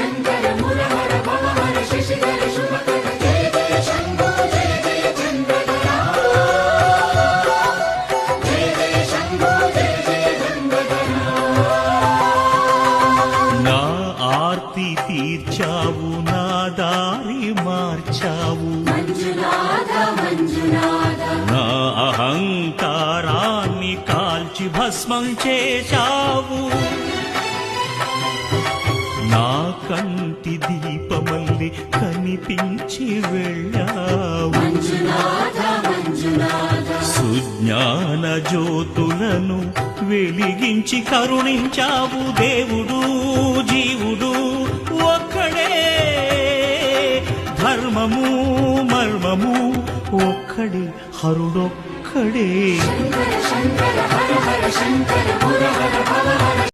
శంకర మురహర భవహర శశిధర శుభకర జయ జయ శంభో జయ జయ చంద్రధర జయ జయ శంభో జయ జయ గంగధర. నా ఆర్తి తీర్చావు, నా దారి మార్చావు, మంజునాథ మంజునాథ నా అహంకారాన్ని కాల్చి భస్మం చేశావు. నా కంటి దీపమల్లి కనిపించి వెళ్ళావు. మంజునాథ మంజునాథ సుజ్ఞాన జ్యోతులను వెలిగించి కరుణించావు. దేవుడు జీవుడు ఒక్కడే, ధర్మము మర్మము ఒక్కడే, హరుడొక్కడే. శంకర శంకర హర హర శంకర మురహర భవహర